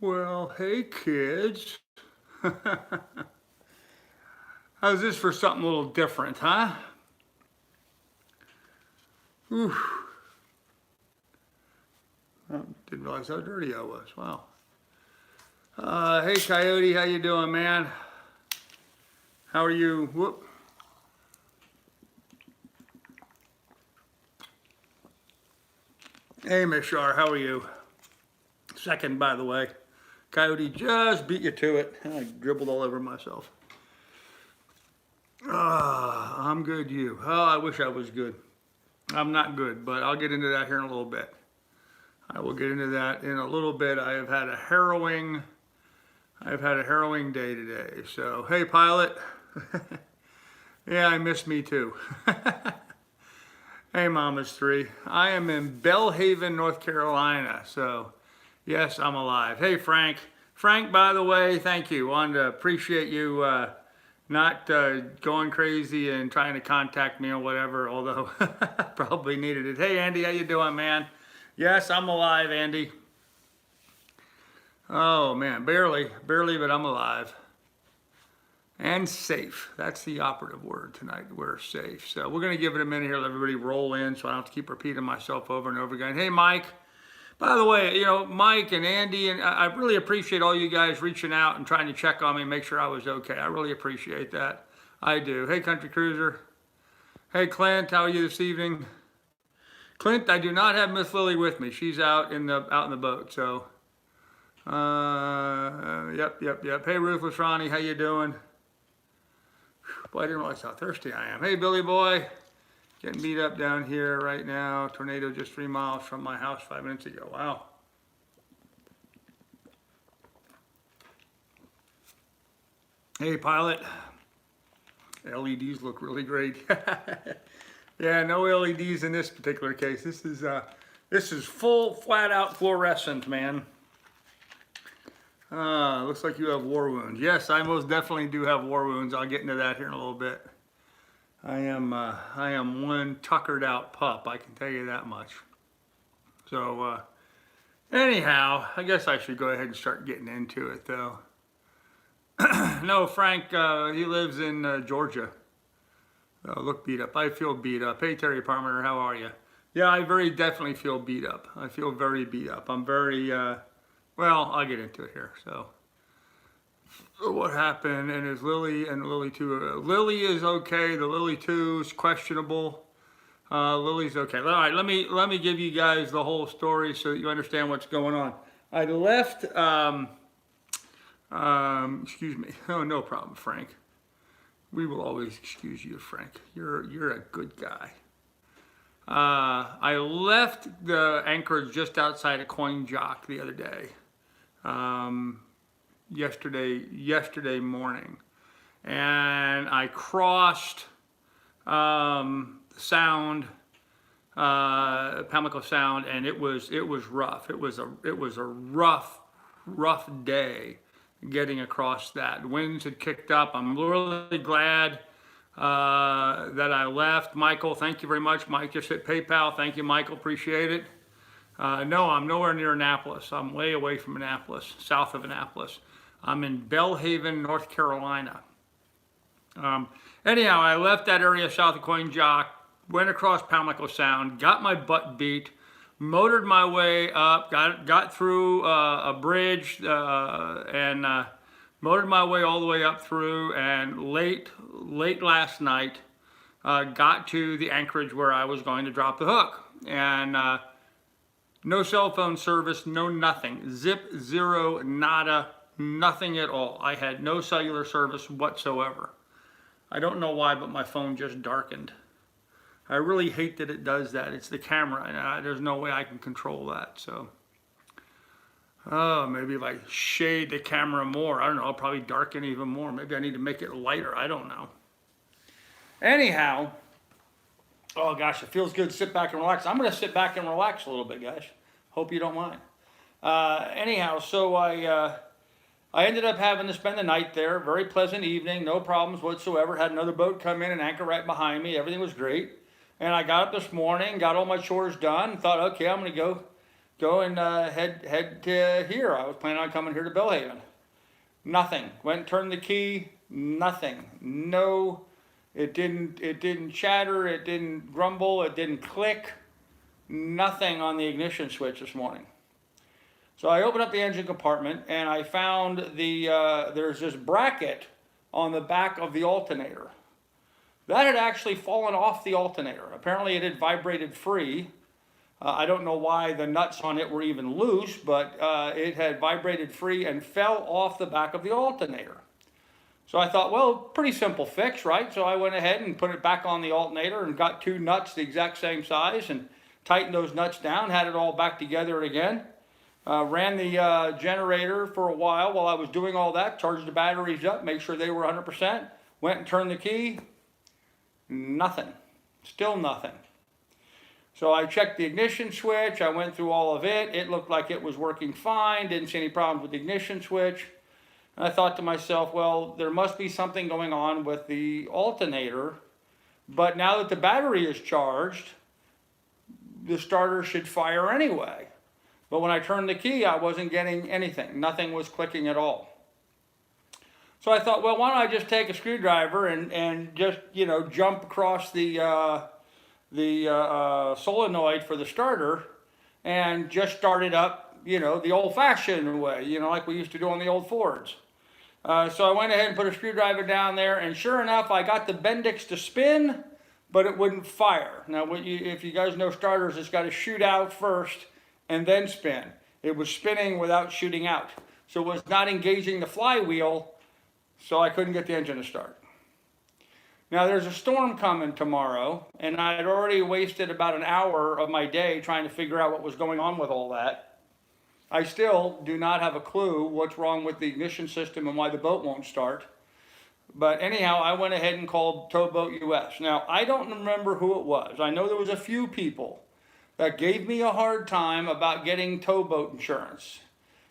Well, hey kids. How's this for something a little different, huh? Whew. Oh, didn't realize how dirty I was. Wow. Hey Coyote, how you doing, man? How are you? Whoop. Hey Mishar, how are you? Second, by the way. Coyote just beat you to it. I dribbled all over myself. I'm good, you. Oh, I wish I was good. I'm not good, but I'll get into that here in a little bit. I will get into that in a little bit. I have had a harrowing day today. So, hey pilot. Yeah, I miss me too. Hey Mama's 3. I am in Bellhaven, North Carolina. So, yes, I'm alive. Hey Frank. Frank, by the way, thank you. Wanted to appreciate you not going crazy and trying to contact me or whatever, although probably needed it. Hey Andy, how you doing, man? Yes, I'm alive, Andy. Oh man, barely, but I'm alive. And safe. That's the operative word tonight. We're safe. So we're gonna give it a minute here, let everybody roll in so I don't have to keep repeating myself over and over again. Hey Mike. By the way, you know, Mike and Andy, and I really appreciate all you guys reaching out and trying to check on me and make sure I was okay. I really appreciate that. I do. Hey, Country Cruiser. Hey, Clint, how are you this evening? Clint, I do not have Miss Lily with me. She's out in the boat. So, yep. Hey, Ruthless Ronnie, how you doing? Boy, I didn't realize how thirsty I am. Hey, Billy Boy. Getting beat up down here right now. Tornado just 3 miles from my house 5 minutes ago. Wow. Hey, pilot. LEDs look really great. Yeah, no LEDs in this particular case. This is full, flat out fluorescent, man. Looks like you have war wounds. Yes, I most definitely do have war wounds. I'll get into that here in a little bit. I am one tuckered out pup, I can tell you that much. So, anyhow, I guess I should go ahead and start getting into it, though. No, Frank, he lives in Georgia. Look beat up. I feel beat up. Hey, Terry Parmenter, how are you? Yeah, I very definitely feel beat up. I feel very beat up. I'm very, well, I'll get into it here, so. What happened, and is Lily and Lily 2, Lily is okay, the Lily 2 is questionable, Lily's okay. All right, let me give you guys the whole story so that you understand what's going on. I left, excuse me, oh, no problem, Frank. We will always excuse you, Frank. You're a good guy. I left the anchorage just outside of Coin Jock the other day. Yesterday morning, and I crossed Sound, Pamlico Sound, and it was rough. It was a rough day getting across that. Winds had kicked up. I'm really glad that I left. Michael, thank you very much. Mike just hit PayPal. Thank you, Michael. Appreciate it. No, I'm nowhere near Annapolis. I'm way away from Annapolis, south of Annapolis. I'm in Bellhaven, North Carolina. Anyhow, I left that area south of Coin Jock, went across Pamlico Sound, got my butt beat, motored my way up, got through a bridge, and motored my way all the way up through, and late last night, got to the anchorage where I was going to drop the hook. And no cell phone service, no nothing. Zip, zero, nada. Nothing at all. I had no cellular service whatsoever. I don't know why, but my phone just darkened. I really hate that it does that. It's the camera, and there's no way I can control that. So, maybe if I shade the camera more, I don't know, I'll probably darken even more. Maybe I need to make it lighter. I don't know. Anyhow, oh gosh, it feels good to sit back and relax. I'm going to sit back and relax a little bit, guys. Hope you don't mind. Anyhow, so I ended up having to spend the night there. Very pleasant evening, no problems whatsoever. Had another boat come in and anchor right behind me. Everything was great. And I got up this morning, got all my chores done, thought, okay, I'm going to go and head to here. I was planning on coming here to Bellhaven. Nothing. Went and turned the key. Nothing. No. It didn't chatter. It didn't grumble. It didn't click. Nothing on the ignition switch this morning. So I opened up the engine compartment and I found there's this bracket on the back of the alternator. That had actually fallen off the alternator. Apparently it had vibrated free. I don't know why the nuts on it were even loose, but it had vibrated free and fell off the back of the alternator. So I thought, well, pretty simple fix, right? So I went ahead and put it back on the alternator and got 2 nuts the exact same size and tightened those nuts down, had it all back together again. Ran the generator for a while I was doing all that, charged the batteries up, make sure they were 100%, went and turned the key, nothing, still nothing. So I checked the ignition switch, I went through all of it, it looked like it was working fine, didn't see any problems with the ignition switch. And I thought to myself, well, there must be something going on with the alternator, but now that the battery is charged, the starter should fire anyway. But when I turned the key, I wasn't getting anything. Nothing was clicking at all. So I thought, well, why don't I just take a screwdriver and just, jump across the solenoid for the starter and just start it up, the old-fashioned way, like we used to do on the old Fords. So I went ahead and put a screwdriver down there, and sure enough, I got the Bendix to spin, but it wouldn't fire. Now, if you guys know starters, it's got to shoot out first and then spin. It was spinning without shooting out. So it was not engaging the flywheel, so I couldn't get the engine to start. Now there's a storm coming tomorrow, and I had already wasted about an hour of my day trying to figure out what was going on with all that. I still do not have a clue what's wrong with the ignition system and why the boat won't start. But anyhow, I went ahead and called Towboat US. Now, I don't remember who it was. I know there was a few people that gave me a hard time about getting towboat insurance.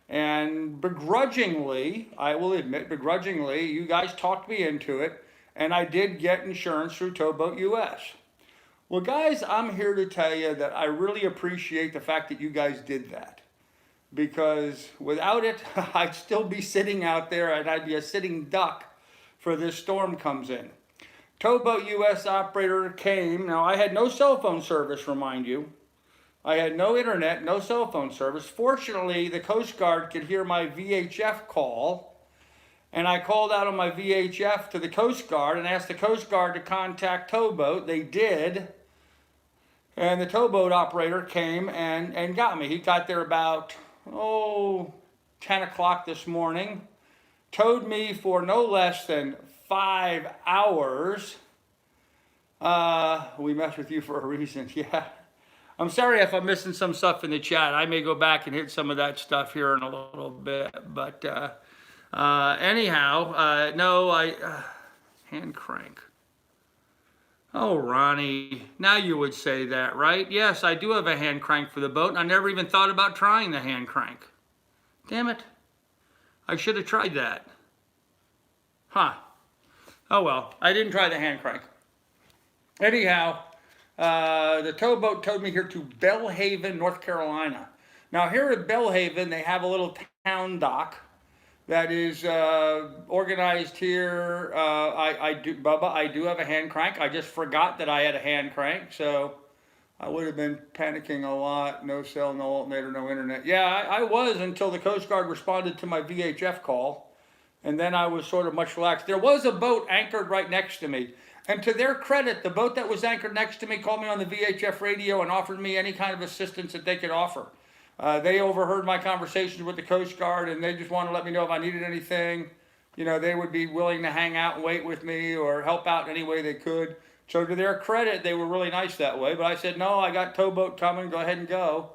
And begrudgingly, I will admit, begrudgingly, you guys talked me into it, and I did get insurance through Towboat US. Well, guys, I'm here to tell you that I really appreciate the fact that you guys did that. Because without it, I'd still be sitting out there and I'd be a sitting duck for this storm comes in. Towboat US operator came. Now, I had no cell phone service, remind you. I had no internet, no cell phone service. Fortunately, the Coast Guard could hear my VHF call, and I called out on my VHF to the Coast Guard and asked the Coast Guard to contact Towboat. They did, and the towboat operator came and got me. He got there about, 10 o'clock this morning, towed me for no less than 5 hours. We messed with you for a reason, yeah. I'm sorry if I'm missing some stuff in the chat. I may go back and hit some of that stuff here in a little bit. But anyhow, no, hand crank. Oh, Ronnie, now you would say that, right? Yes, I do have a hand crank for the boat, and I never even thought about trying the hand crank. Damn it. I should have tried that. Huh. Oh, well, I didn't try the hand crank. Anyhow, the towboat towed me here to Bellhaven, North Carolina. Now here at Bellhaven, they have a little town dock that is organized here. I do have a hand crank. I just forgot that I had a hand crank, so I would have been panicking a lot. No cell, no alternator, no internet. Yeah, I was until the Coast Guard responded to my VHF call, and then I was sort of much relaxed. There was a boat anchored right next to me. And to their credit, the boat that was anchored next to me called me on the VHF radio and offered me any kind of assistance that they could offer. They overheard my conversations with the Coast Guard, and they just wanted to let me know if I needed anything. They would be willing to hang out and wait with me or help out any way they could. So to their credit, they were really nice that way. But I said, no, I got towboat coming. Go ahead and go.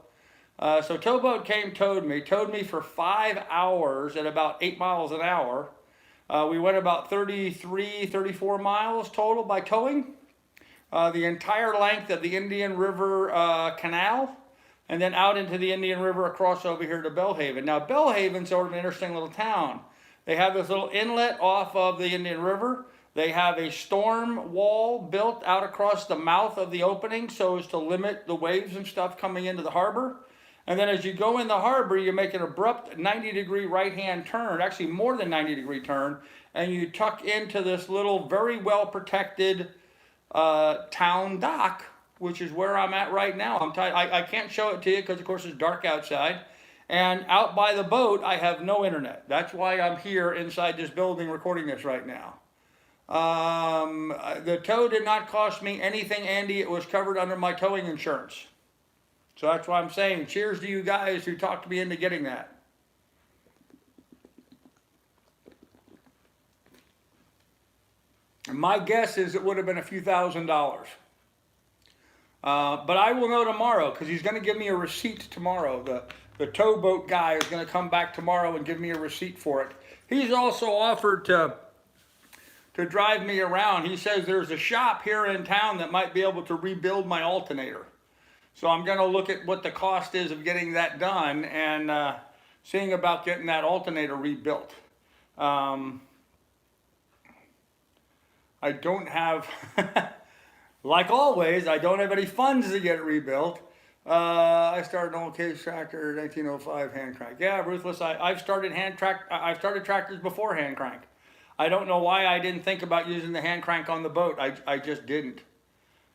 So towboat came, towed me for 5 hours at about 8 miles an hour. We went about 33, 34 miles total by towing. The entire length of the Indian River Canal, and then out into the Indian River across over here to Bellhaven. Now, Bellhaven's sort of an interesting little town. They have this little inlet off of the Indian River. They have a storm wall built out across the mouth of the opening so as to limit the waves and stuff coming into the harbor. And then as you go in the harbor, you make an abrupt 90-degree right-hand turn, actually more than 90-degree turn, and you tuck into this little very well-protected town dock, which is where I'm at right now. I can't show it to you because, of course, it's dark outside. And out by the boat, I have no internet. That's why I'm here inside this building recording this right now. The tow did not cost me anything, Andy. It was covered under my towing insurance. So that's why I'm saying cheers to you guys who talked me into getting that. And my guess is it would have been a few $1,000s. But I will know tomorrow because he's going to give me a receipt tomorrow. The towboat guy is going to come back tomorrow and give me a receipt for it. He's also offered to drive me around. He says there's a shop here in town that might be able to rebuild my alternator. So I'm going to look at what the cost is of getting that done and seeing about getting that alternator rebuilt. I don't have, like always, I don't have any funds to get it rebuilt. I started an old case tractor, 1905 hand crank. Yeah, Ruthless, I've started tractors before hand crank. I don't know why I didn't think about using the hand crank on the boat. I just didn't.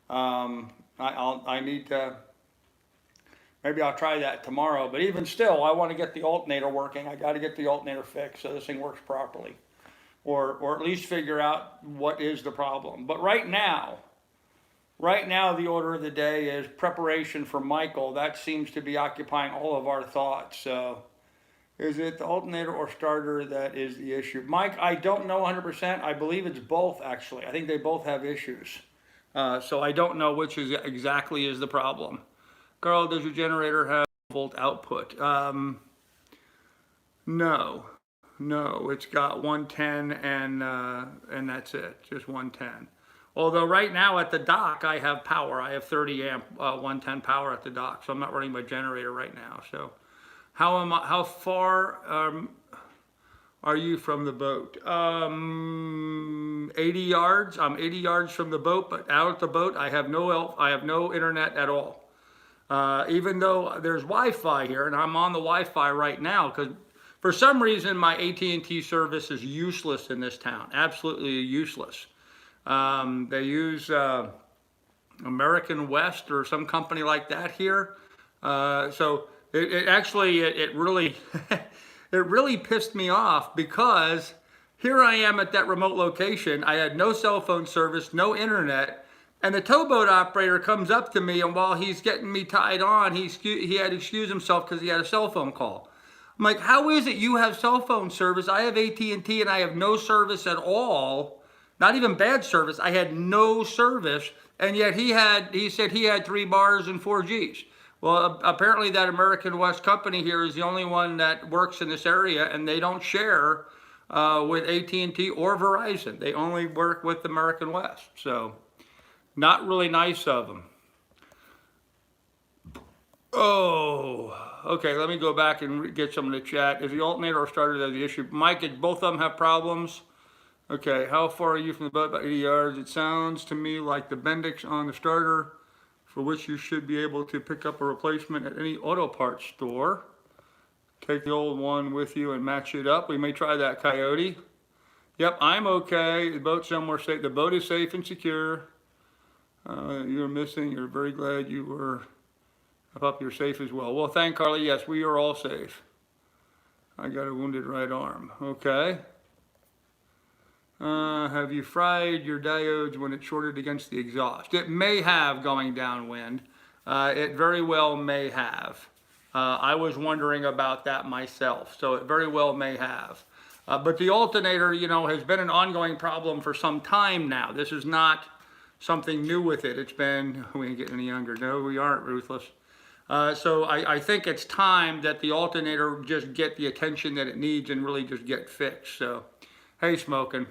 I need to, maybe I'll try that tomorrow. But even still, I want to get the alternator working. I got to get the alternator fixed so this thing works properly. Or at least figure out what is the problem. But right now, the order of the day is preparation for Michael. That seems to be occupying all of our thoughts. So is it the alternator or starter that is the issue? Mike, I don't know 100%. I believe it's both, actually. I think they both have issues. So I don't know which is exactly is the problem. Carl, does your generator have volt output? No, it's got 110 and that's it, just 110. Although right now at the dock I have power. I have 30 amp 110 power at the dock, so I'm not running my generator right now. So how far are you from the boat? 80 yards. I'm 80 yards from the boat, but out at the boat I have no internet at all. Even though there's Wi-Fi here, and I'm on the Wi-Fi right now, because for some reason my AT&T service is useless in this town. Absolutely useless. They use American West or some company like that here. So it really it really pissed me off, because here I am at that remote location. I had no cell phone service, no internet, and the towboat operator comes up to me, and while he's getting me tied on, he had to excuse himself because he had a cell phone call. I'm like, how is it you have cell phone service? I have AT&T and I have no service at all. Not even bad service. I had no service, and yet he said he had 3 bars and 4 Gs. Well, apparently that American West company here is the only one that works in this area, and they don't share with AT&T or Verizon. They only work with American West. So, not really nice of them. Oh, okay, let me go back and get some of the chat. Is the alternator or starter that the issue? Mike, did both of them have problems? Okay, how far are you from the boat? About 80 yards. It sounds to me like the Bendix on the starter, for which you should be able to pick up a replacement at any auto parts store. Take the old one with you and match it up. We may try that, Coyote. Yep, I'm okay. The boat's somewhere safe. The boat is safe and secure. You're missing. You're very glad you were up. You're safe as well. Well, thank Carly. Yes, we are all safe. I got a wounded right arm. Okay. Have you fried your diodes when it shorted against the exhaust? It may have, going downwind. It very well may have. I was wondering about that myself, so it very well may have. But the alternator, you know, has been an ongoing problem for some time now. This is not something new with it. It's been, we ain't getting any younger. No, we aren't, Ruthless. So I think it's time that the alternator just get the attention that it needs and really just get fixed. So, hey, Smoking.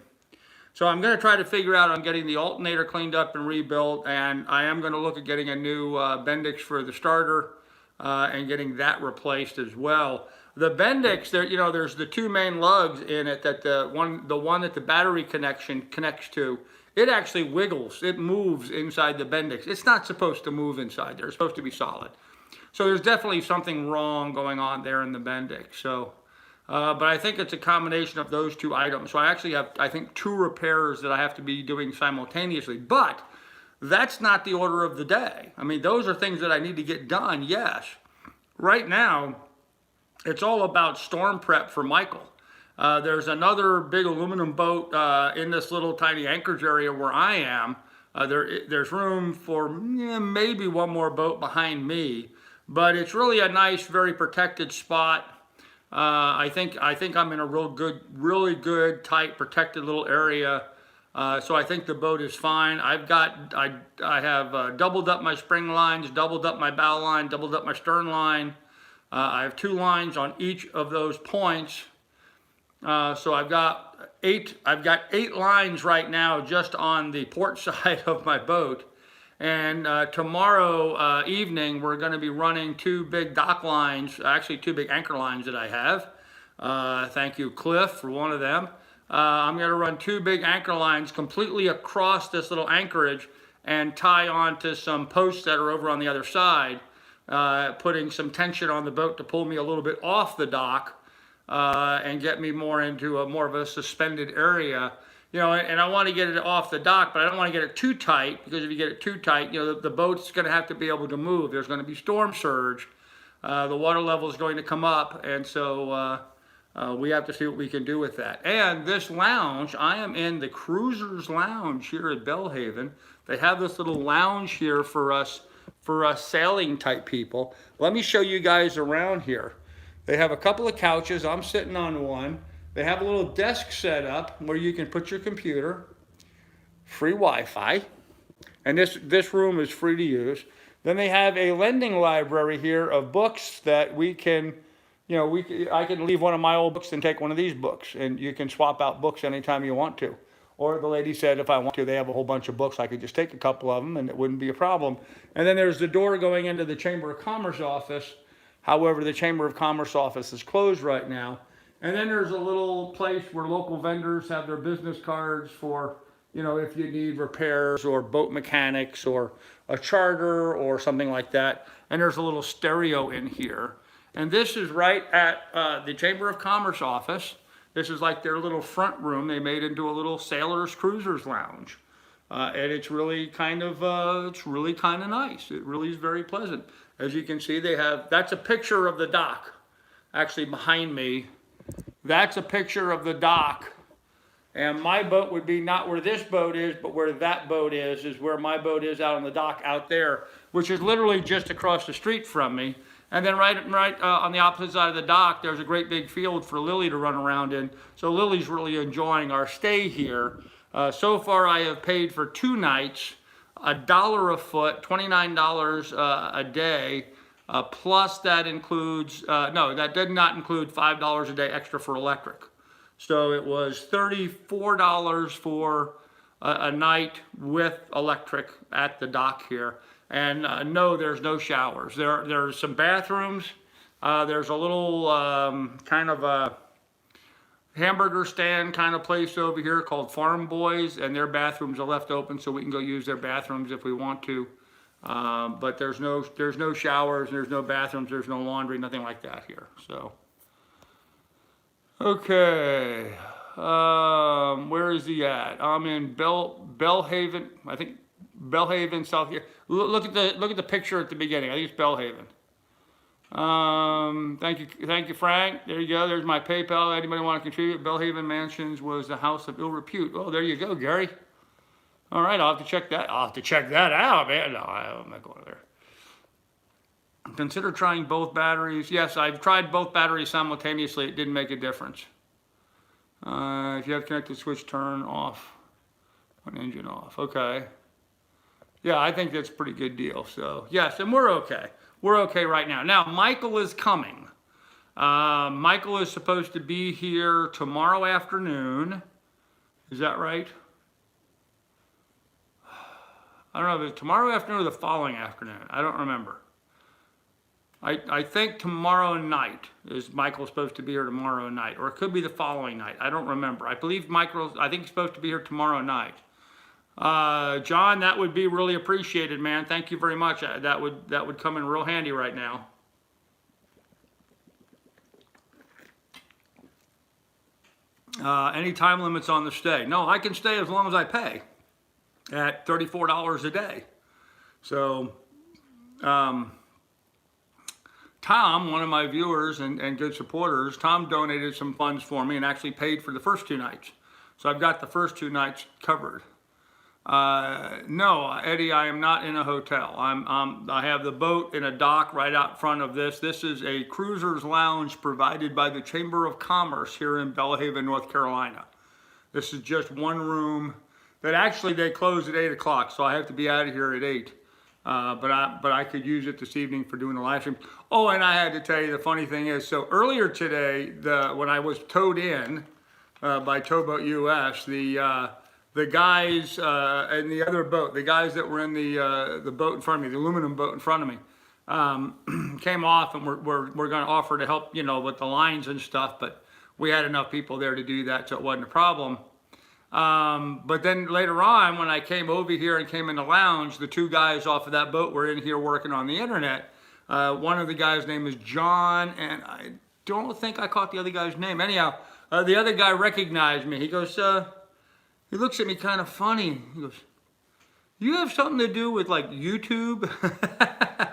So I'm going to try to figure out on getting the alternator cleaned up and rebuilt, and I am going to look at getting a new Bendix for the starter and getting that replaced as well. The Bendix, there, you know, there's the 2 main lugs in it that the one that the battery connection connects to. It actually wiggles. It moves inside the Bendix. It's not supposed to move inside there. It's supposed to be solid. So there's definitely something wrong going on there in the Bendix. So, but I think it's a combination of those two items. So I actually have, I think, 2 repairs that I have to be doing simultaneously. But that's not the order of the day. I mean, those are things that I need to get done, yes. Right now, it's all about storm prep for Michael. There's another big aluminum boat in this little tiny anchorage area where I am. There's room for maybe one more boat behind me, but it's really a nice, very protected spot. I think I'm in a really good, tight, protected little area. So I think the boat is fine. I have doubled up my spring lines, doubled up my bow line, doubled up my stern line. I have 2 lines on each of those points. So I've got 8 lines right now just on the port side of my boat. And tomorrow evening, we're going to be running 2 big dock lines, actually 2 big anchor lines that I have. Thank you, Cliff, for one of them. I'm going to run 2 big anchor lines completely across this little anchorage and tie onto some posts that are over on the other side, putting some tension on the boat to pull me a little bit off the dock and get me more into more of a suspended area. You know, and I want to get it off the dock, but I don't want to get it too tight, because if you get it too tight, you know, the boat's going to have to be able to move. There's going to be storm surge. The water level is going to come up, and so we have to see what we can do with that. And this lounge, I am in the Cruisers Lounge here at Bellhaven. They have this little lounge here for us sailing type people. Let me show you guys around here. They have a couple of couches. I'm sitting on one. They have a little desk set up where you can put your computer, free Wi-Fi, and this room is free to use. Then they have a lending library here of books that we can, you know, I can leave one of my old books and take one of these books, and you can swap out books anytime you want to. Or the lady said if I want to, they have a whole bunch of books, I could just take a couple of them and it wouldn't be a problem. And then there's the door going into the Chamber of Commerce office. However, the Chamber of Commerce office is closed right now. And then there's a little place where local vendors have their business cards for, you know, if you need repairs or boat mechanics or a charter or something like that. And there's a little stereo in here. And this is right at the Chamber of Commerce office. This is like their little front room. They made into a little sailors cruisers lounge. And it's really kind of nice. It really is very pleasant. As you can see, they have, that's a picture of the dock, actually behind me. That's a picture of the dock. And my boat would be not where this boat is, but where that boat is where my boat is out on the dock out there, which is literally just across the street from me. And then right on the opposite side of the dock, there's a great big field for Lily to run around in. So Lily's really enjoying our stay here. So far, I have paid for 2 nights, $1 a foot, $29 a day. Plus that includes, no, that did not include $5 a day extra for electric. So it was $34 for a night with electric at the dock here. And no, there's no showers. There's some bathrooms. There's a little kind of a hamburger stand kind of place over here called Farm Boys, and their bathrooms are left open so we can go use their bathrooms if we want to. But there's no showers, there's no bathrooms, there's no laundry, nothing like that here. So, okay, where is he at? I'm in Bellhaven. I think Bellhaven, South here. Look at the picture at the beginning. I think it's Bellhaven. Thank you, Frank. There you go. There's my PayPal. Anybody want to contribute? Bellhaven Mansions was the house of ill repute. Oh, there you go, Gary. All right, I'll have to check that. I'll have to check that out, man. No, I'm not going there. Consider trying both batteries. Yes, I've tried both batteries simultaneously. It didn't make a difference. If you have connected switch, turn off. On engine off. Okay. Yeah, I think that's a pretty good deal. So, yes, and we're okay. We're okay right now. Now, Michael is coming. Michael is supposed to be here tomorrow afternoon. Is that right? I don't know if it's tomorrow afternoon or the following afternoon. I don't remember. I think tomorrow night is Michael supposed to be here tomorrow night, or it could be the following night. I don't remember. I believe I think he's supposed to be here tomorrow night. John, that would be really appreciated, man. Thank you very much. That would come in real handy right now. Any time limits on the stay? No, I can stay as long as I pay at $34 a day. So, Tom, one of my viewers and good supporters, Tom donated some funds for me and actually paid for the first 2 nights. So I've got the first 2 nights covered. No, Eddie, I am not in a hotel. I have the boat in a dock right out front of this. This is a cruiser's lounge provided by the Chamber of Commerce here in Bellhaven, North Carolina. This is just one room that actually they close at 8 o'clock, so I have to be out of here at 8. But I could use it this evening for doing the live stream. Oh, and I had to tell you, the funny thing is, so earlier today, when I was towed in by Towboat US, the guys in the other boat, the guys that were in the boat in front of me, the aluminum boat in front of me, came off and we're going to offer to help, you know, with the lines and stuff, but we had enough people there to do that, so it wasn't a problem. But then later on, when I came over here and came in the lounge, the 2 guys off of that boat were in here working on the internet. One of the guys' name is John, and I don't think I caught the other guy's name. Anyhow, the other guy recognized me. He goes, he looks at me kind of funny. He goes, "You have something to do with like YouTube?"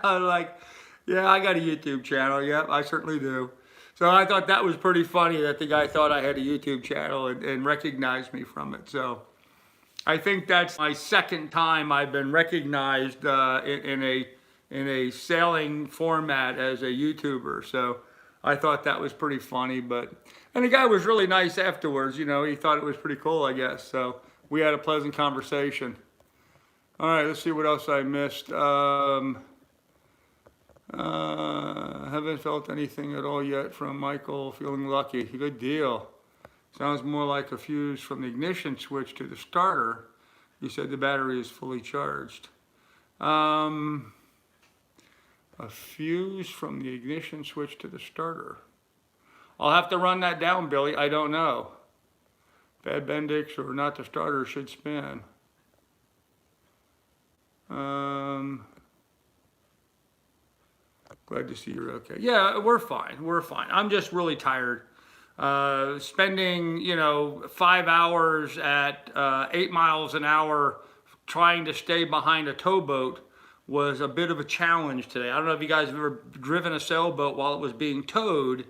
I'm like, "Yeah, I got a YouTube channel. Yep, I certainly do." So I thought that was pretty funny that the guy thought I had a YouTube channel and recognized me from it. So I think that's my second time I've been recognized in a sailing format as a YouTuber. So I thought that was pretty funny. And the guy was really nice afterwards. You know, he thought it was pretty cool, I guess. So we had a pleasant conversation. All right, let's see what else I missed. Haven't felt anything at all yet from Michael. Feeling lucky. Good deal. Sounds more like a fuse from the ignition switch to the starter. You said the battery is fully charged. A fuse from the ignition switch to the starter. I'll have to run that down, Billy. I don't know. Bad Bendix or not the starter should spin. Glad to see you're okay. Yeah, we're fine. We're fine. I'm just really tired. Spending, you know, 5 hours at 8 miles an hour trying to stay behind a towboat was a bit of a challenge today. I don't know if you guys have ever driven a sailboat while it was being towed,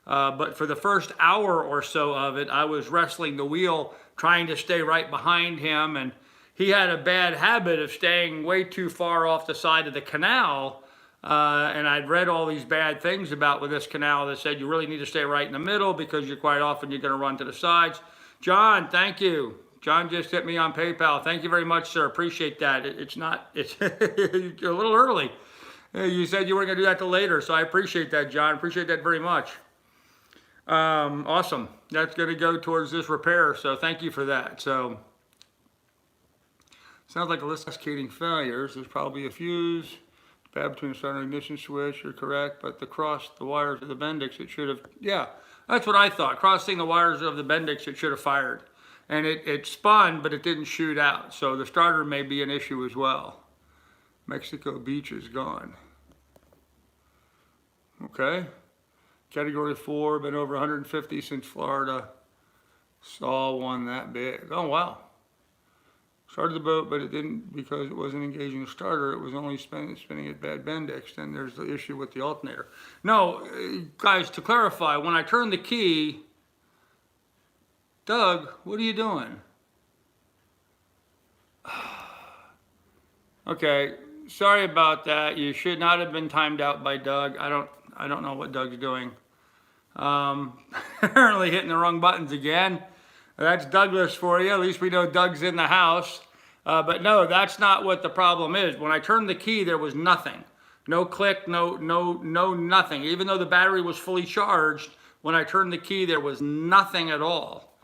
but for the first hour or so of it, I was wrestling the wheel, trying to stay right behind him, and he had a bad habit of staying way too far off the side of the canal. And I'd read all these bad things about with this canal that said you really need to stay right in the middle because you're quite often you're going to run to the sides. John, thank you. John just hit me on PayPal. Thank you very much, sir. Appreciate that. It's you're a little early. You said you weren't going to do that till later, so I appreciate that, John. Appreciate that very much. Awesome. That's going to go towards this repair, so thank you for that. So, sounds like a list of cascading failures. There's probably a fuse. Bad between the starter and ignition switch, you're correct, but the wires of the Bendix, it should have, yeah, that's what I thought. Crossing the wires of the Bendix, it should have fired. And it spun, but it didn't shoot out. So the starter may be an issue as well. Mexico Beach is gone. Okay. Category 4, been over 150 since Florida. Saw one that big. Oh, wow. Started the boat, but it didn't because it wasn't engaging the starter. It was only spinning at bad Bendix. Then there's the issue with the alternator. No, guys, to clarify, when I turn the key, Doug, what are you doing? Okay, sorry about that. You should not have been timed out by Doug. I don't know what Doug's doing. Apparently hitting the wrong buttons again. That's Douglas for you. At least we know Doug's in the house. But no, that's not what the problem is. When I turned the key, there was nothing. No click, no nothing. Even though the battery was fully charged, when I turned the key, there was nothing at all.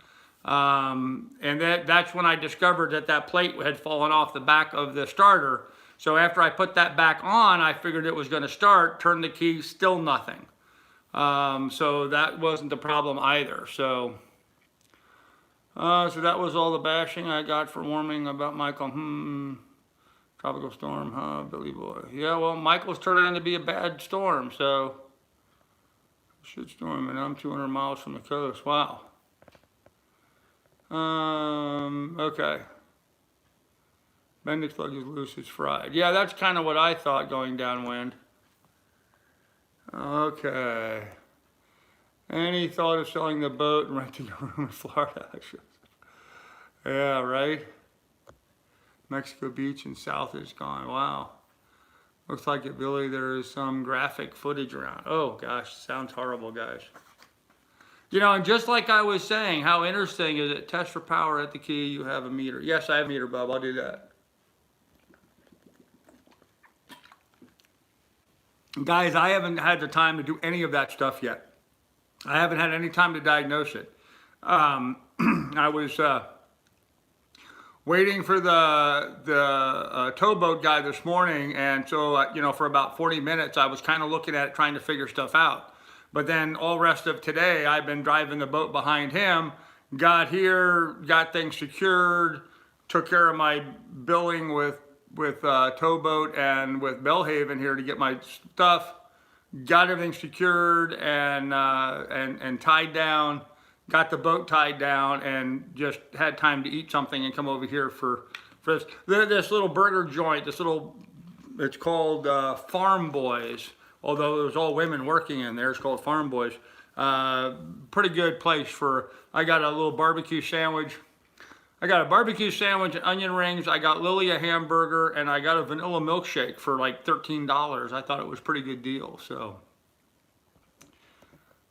And that's when I discovered that plate had fallen off the back of the starter. So after I put that back on, I figured it was going to start, turned the key, still nothing. So that wasn't the problem either. So... So that was all the bashing I got for warning about Michael. Tropical storm, huh, Billy boy? Yeah, well, Michael's turning out to be a bad storm, so shit storm, and I'm 200 miles from the coast. Wow. Okay. Bendix plug is loose, it's fried. Yeah, that's kind of what I thought going downwind. Okay. Any thought of selling the boat and renting a room in Florida? Yeah, right? Mexico Beach and south is gone. Wow. Looks like it, Billy, there is some graphic footage around. Oh, gosh, sounds horrible, guys. You know, and just like I was saying, how interesting is it? Test for power at the key, you have a meter. Yes, I have a meter, Bob. I'll do that. Guys, I haven't had the time to do any of that stuff yet. I haven't had any time to diagnose it. I was waiting for the towboat guy this morning, and so, you know, for about 40 minutes, I was kind of looking at it, trying to figure stuff out. But then all rest of today, I've been driving the boat behind him, got here, got things secured, took care of my billing with towboat and with Bellhaven here to get my stuff, got everything secured and tied down, got the boat tied down, and just had time to eat something and come over here for this little burger joint, it's called Farm Boys, although there's all women working in there. It's called Farm Boys. Pretty good place I got a little barbecue sandwich. I got a barbecue sandwich and onion rings. I got Lily a hamburger, and I got a vanilla milkshake for like $13. I thought it was a pretty good deal, so.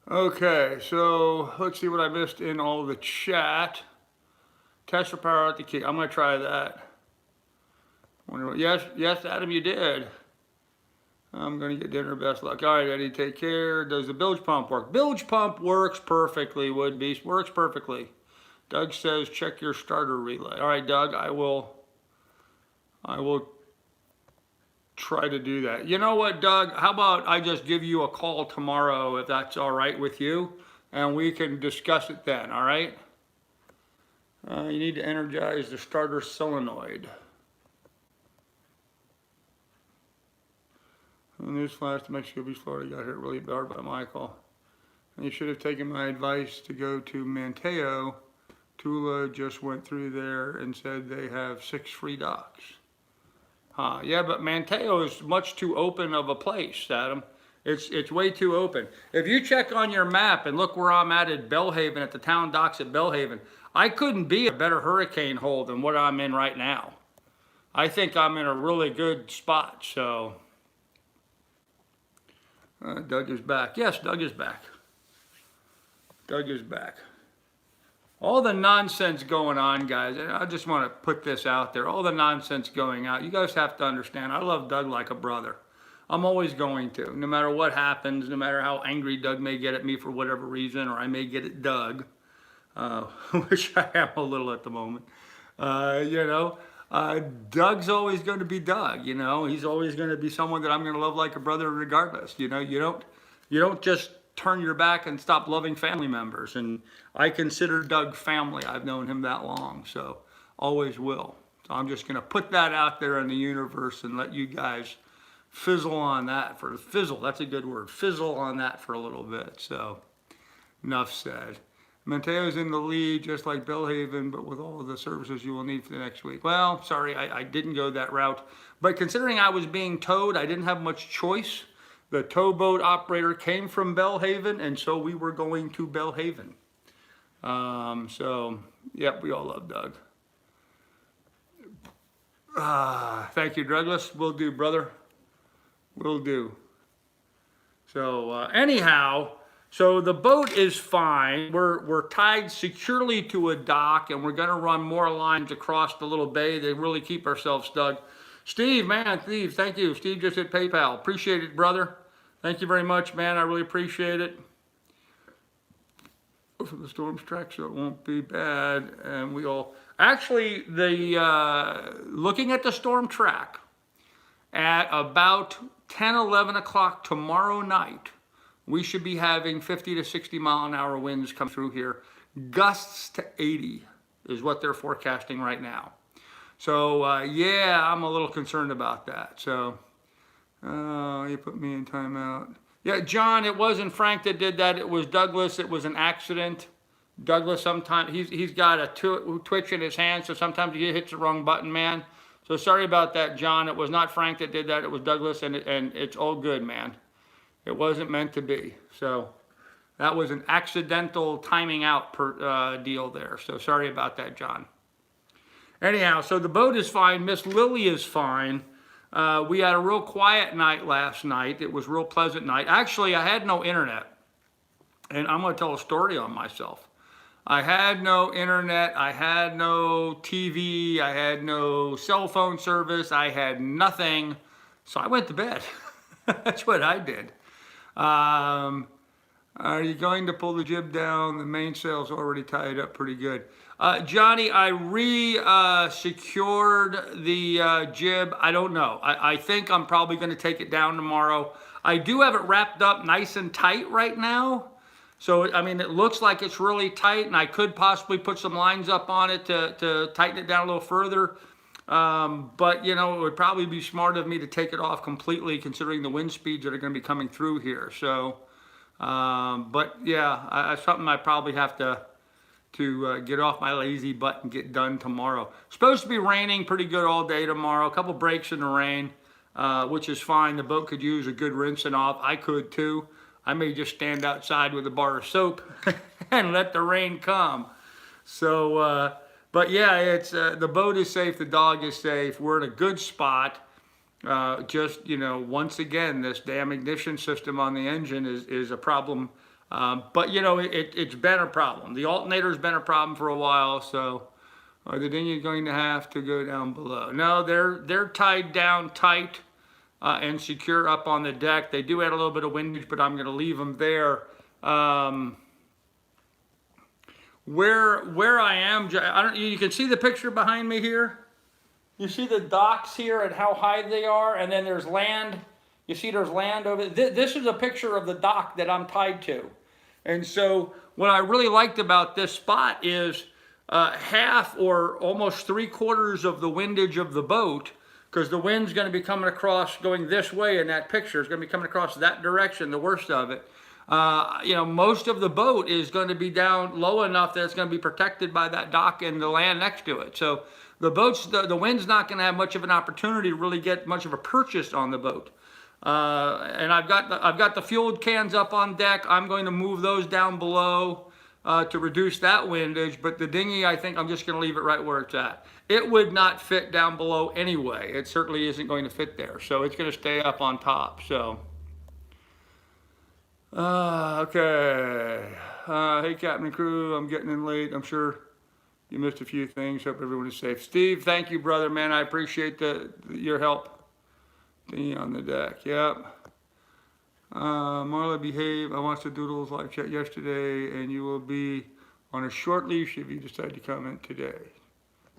Okay, so let's see what I missed in all of the chat. Test for power at the key. I'm gonna try that. Yes, Adam, you did. I'm gonna get dinner, best luck. All right, Eddie, take care. Does the bilge pump work? Bilge pump works perfectly, Wood Beast, works perfectly. Doug says, check your starter relay. All right, Doug, I will try to do that. You know what, Doug? How about I just give you a call tomorrow, if that's all right with you, and we can discuss it then, all right? You need to energize the starter solenoid. Newsflash, to Mexico Beach, Florida got hit really bad by Michael. And you should have taken my advice to go to Mateo. Tula just went through there and said they have 6 free docks. Yeah, but Mateo is much too open of a place, Adam. It's way too open. If you check on your map and look where I'm at Bellhaven, at the town docks at Bellhaven, I couldn't be a better hurricane hole than what I'm in right now. I think I'm in a really good spot, so. Doug is back. Yes, Doug is back. Doug is back. All the nonsense going on, guys, and I just want to put this out there, all the nonsense going out, you guys have to understand, I love Doug like a brother. I'm always going to, no matter what happens, no matter how angry Doug may get at me for whatever reason, or I may get at Doug, which I am a little at the moment. You know, Doug's always going to be Doug, you know, he's always going to be someone that I'm going to love like a brother regardless. You know, you don't just turn your back and stop loving family members. And I consider Doug family. I've known him that long, so always will. So I'm just going to put that out there in the universe and let you guys fizzle on that fizzle, that's a good word, fizzle on that for a little bit. So enough said. Mateo's in the lead, just like Bellhaven, but with all of the services you will need for the next week. Well, sorry, I didn't go that route. But considering I was being towed, I didn't have much choice. The towboat operator came from Bellhaven, and so we were going to Bellhaven. So, yep, we all love Doug. Thank you, Douglas. Will do, brother. Will do. So, anyhow, so the boat is fine. We're tied securely to a dock, and we're going to run more lines across the little bay to really keep ourselves snug. Steve, man, Steve, thank you. Steve just hit PayPal. Appreciate it, brother. Thank you very much, man. I really appreciate it. For the storm's track, so it won't be bad. And we all, actually, looking at the storm track, at about 10, 11 o'clock tomorrow night, we should be having 50 to 60 mile an hour winds come through here. Gusts to 80. is what they're forecasting right now. So yeah, I'm a little concerned about that. So you put me in timeout. Yeah, John, it wasn't Frank that did that. It was Douglas. It was an accident. Douglas, sometimes he's got a twitch in his hand, so sometimes he hits the wrong button, man. So sorry about that, John. It was not Frank that did that. It was Douglas, and it's all good, man. It wasn't meant to be. So that was an accidental timing out deal there. So sorry about that, John. Anyhow, so the boat is fine. Miss Lily is fine. We had a real quiet night last night. It was a real pleasant night. Actually, I had no internet. And I'm going to tell a story on myself. I had no internet. I had no TV. I had no cell phone service. I had nothing. So I went to bed. That's what I did. Are you going to pull the jib down? The mainsail's already tied up pretty good. Johnny, I secured the jib. I don't know. I think I'm probably going to take it down tomorrow. I do have it wrapped up nice and tight right now. So, I mean, it looks like it's really tight, and I could possibly put some lines up on it to tighten it down a little further. But, you know, it would probably be smart of me to take it off completely considering the wind speeds that are going to be coming through here. So, but yeah, it's something I probably have to get off my lazy butt and get done tomorrow. Supposed to be raining pretty good all day tomorrow. A couple breaks in the rain, which is fine. The boat could use a good rinsing off. I could too. I may just stand outside with a bar of soap and let the rain come. So, but yeah, it's the boat is safe, the dog is safe. We're in a good spot. Just, you know, once again, this damn ignition system on the engine is a problem. But, you know, it's been a problem. The alternator's been a problem for a while, so are the dinghy going to have to go down below? No, they're tied down tight. And secure up on the deck. They do add a little bit of windage, but I'm going to leave them there. Where I am, you can see the picture behind me here. You see the docks here and how high they are, and then there's land. You see there's land over there. This is a picture of the dock that I'm tied to. And so what I really liked about this spot is half or almost 3/4 of the windage of the boat, because the wind's going to be coming across, going this way in that picture. It's going to be coming across that direction, the worst of it. You know, most of the boat is going to be down low enough that it's going to be protected by that dock and the land next to it. So the wind's not going to have much of an opportunity to really get much of a purchase on the boat. And I've got the fuel cans up on deck. I'm going to move those down below to reduce that windage. But the dinghy, I think I'm just going to leave it right where it's at. It would not fit down below anyway. It certainly isn't going to fit there. So it's going to stay up on top. So, okay. Hey, Captain and crew, I'm getting in late. I'm sure you missed a few things. Hope everyone is safe. Steve, thank you, brother, man. I appreciate your help. Dinghy on the deck, yep. Marla, behave. I watched the Doodles live chat yesterday, and you will be on a short leash if you decide to comment today.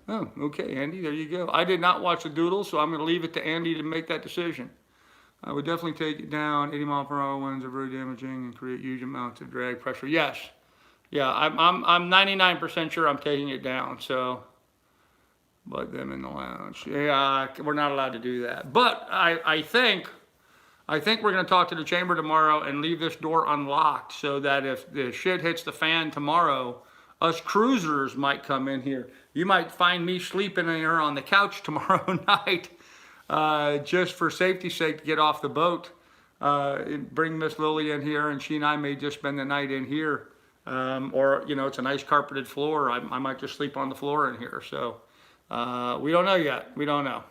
Oh, okay, Andy, there you go. I did not watch the Doodles, so I'm going to leave it to Andy to make that decision. I would definitely take it down. 80-mile-per-hour winds are very damaging and create huge amounts of drag pressure. Yes, yeah, I'm 99% sure I'm taking it down. So, but them in the lounge, yeah, we're not allowed to do that. But I think we're going to talk to the chamber tomorrow and leave this door unlocked so that if the shit hits the fan tomorrow, us cruisers might come in here. You might find me sleeping in here on the couch tomorrow night, just for safety's sake to get off the boat. Bring Miss Lily in here, and she and I may just spend the night in here. Or, you know, it's a nice carpeted floor. I might just sleep on the floor in here. So, we don't know yet. We don't know.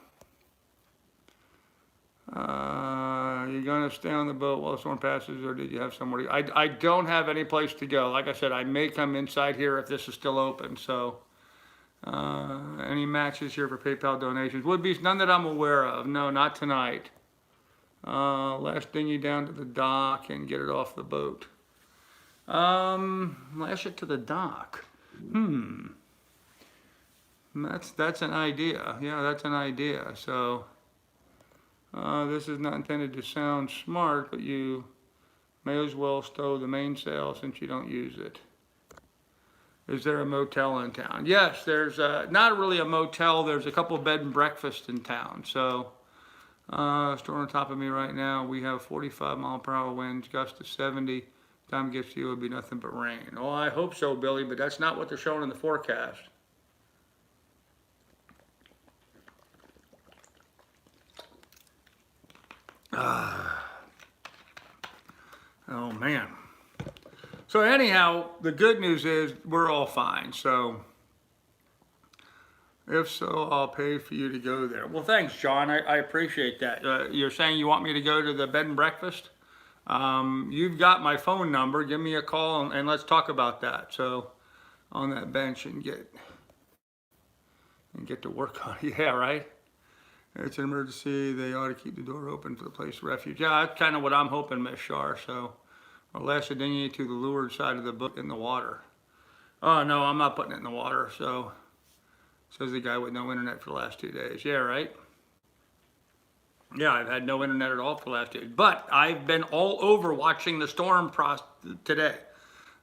You're going to stay on the boat while the storm passes, or did you have somewhere? I don't have any place to go. Like I said, I may come inside here if this is still open. So, any matches here for PayPal donations? Would be none that I'm aware of. No, not tonight. Last dinghy down to the dock and get it off the boat. Lash it to the dock. That's an idea. Yeah, that's an idea. So. This is not intended to sound smart, but you may as well stow the mainsail since you don't use it. Is there a motel in town? Yes, there's not really a motel. There's a couple of bed and breakfasts in town. So, storm on top of me right now. We have 45-mile-per-hour winds, gust to 70. Time it gets to you, it'll be nothing but rain. Oh, I hope so, Billy, but that's not what they're showing in the forecast. Oh, man. So anyhow, the good news is we're all fine. So if so, I'll pay for you to go there. Well, thanks, John. I appreciate that. You're saying you want me to go to the bed and breakfast? You've got my phone number. Give me a call and let's talk about that. So on that bench and get to work on it. Yeah, right? It's an emergency. They ought to keep the door open for the place of refuge. Yeah, that's kind of what I'm hoping, Miss Shar. So, or lash the dinghy to the leeward side of the boat in the water. Oh, no, I'm not putting it in the water. So, says the guy with no internet for the last 2 days. Yeah, right? Yeah, I've had no internet at all for the last 2 days. But I've been all over watching the storm today.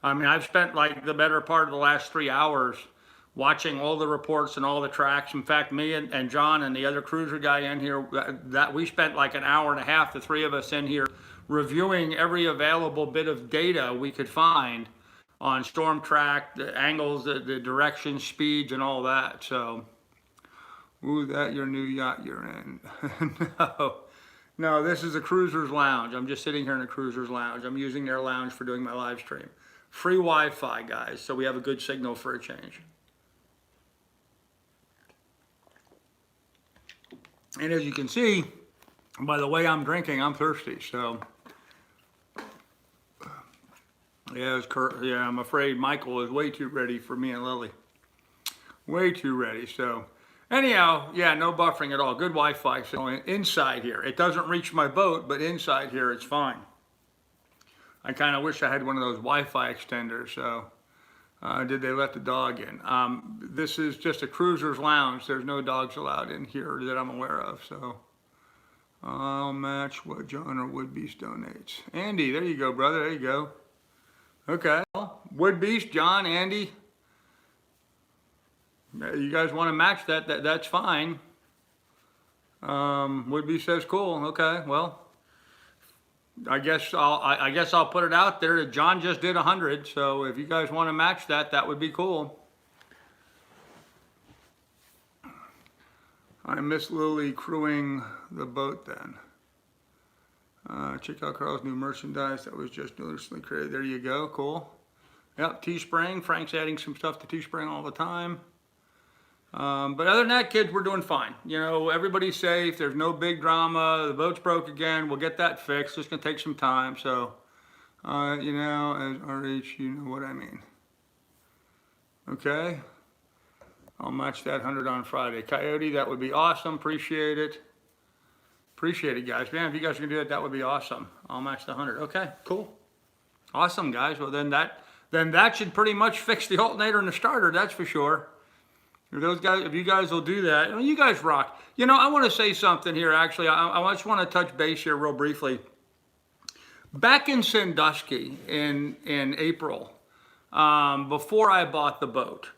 I mean, I've spent like the better part of the last 3 hours watching all the reports and all the tracks. In fact, me and John and the other cruiser guy in here, that we spent like an hour and a half, the three of us in here, reviewing every available bit of data we could find on storm track, the angles, the directions, speeds, and all that. So, ooh, that your new yacht you're in. No, this is a cruiser's lounge. I'm just sitting here in a cruiser's lounge. I'm using their lounge for doing my live stream. Free Wi-Fi, guys, so we have a good signal for a change. And as you can see, by the way I'm drinking, I'm thirsty. So, yeah, I'm afraid Michael is way too ready for me and Lily. Way too ready. So, anyhow, yeah, no buffering at all. Good Wi-Fi. So inside here, it doesn't reach my boat, but inside here it's fine. I kind of wish I had one of those Wi-Fi extenders. So, did they let the dog in? This is just a cruiser's lounge. There's no dogs allowed in here that I'm aware of. So I'll match what John or Woodbeast donates. Andy, there you go, brother. There you go. Okay. Woodbeast, John, Andy. You guys want to match that? That's fine. Woodbeast says cool. Okay. Well, I guess I'll put it out there that John just did 100. So if you guys want to match that, that would be cool. I miss Lily crewing the boat then. Check out Carl's new merchandise that was just recently created. There you go. Cool. Yep. Teespring. Frank's adding some stuff to Teespring all the time. But other than that, kids, we're doing fine. You know, everybody's safe. There's no big drama. The boat's broke again. We'll get that fixed. It's going to take some time. So, you know, as RH, you know what I mean. Okay. I'll match that 100 on Friday. Coyote, that would be awesome. Appreciate it. Appreciate it, guys. Man, if you guys can do it, that would be awesome. I'll match the 100. Okay, cool. Awesome, guys. Well, then that should pretty much fix the alternator and the starter. That's for sure. If you guys will do that, I mean, you guys rock. You know, I want to say something here, actually. I just want to touch base here real briefly. Back in Sandusky in April, before I bought the boat,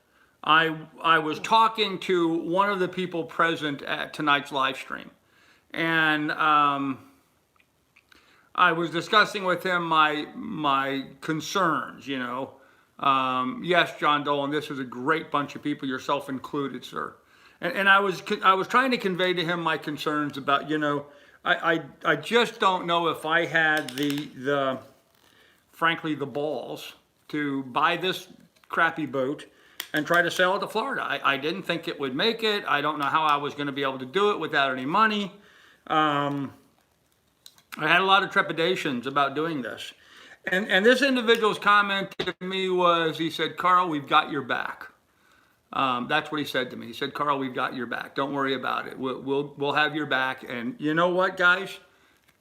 I was talking to one of the people present at tonight's live stream. And I was discussing with him my concerns, you know. Yes, John Dolan, this is a great bunch of people, yourself included, sir. And I was trying to convey to him my concerns about, you know, I just don't know if I had frankly, the balls to buy this crappy boat and try to sell it to Florida. I didn't think it would make it. I don't know how I was going to be able to do it without any money. I had a lot of trepidations about doing this. And this individual's comment to me was, he said, Carl, we've got your back. That's what he said to me. He said, Carl, we've got your back. Don't worry about it. We'll have your back. And you know what, guys?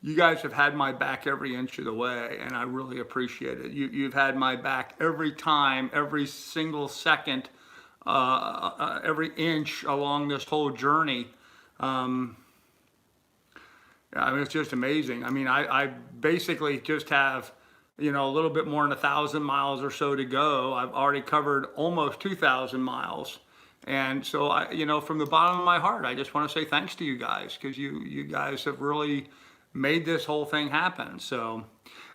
You guys have had my back every inch of the way, and I really appreciate it. You've had my back every time, every single second, every inch along this whole journey. I mean, it's just amazing. I mean, I basically just have you know, a little bit more than 1,000 miles or so to go. I've already covered almost 2,000 miles. And so, you know, from the bottom of my heart, I just want to say thanks to you guys, because you guys have really made this whole thing happen. So,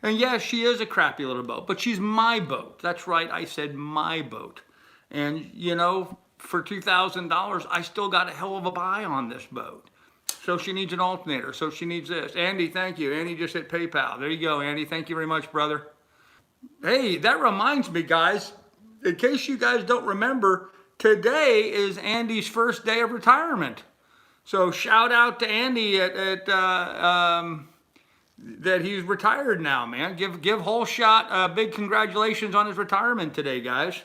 and yes, she is a crappy little boat, but she's my boat. That's right, I said my boat. And, you know, for $2,000, I still got a hell of a buy on this boat. So she needs an alternator, so she needs this. Andy, thank you. Andy just hit PayPal. There you go, Andy. Thank you very much, brother. Hey, that reminds me, guys, in case you guys don't remember, today is Andy's first day of retirement. So shout out to Andy that he's retired now, man. Give Whole Shot a big congratulations on his retirement today, guys.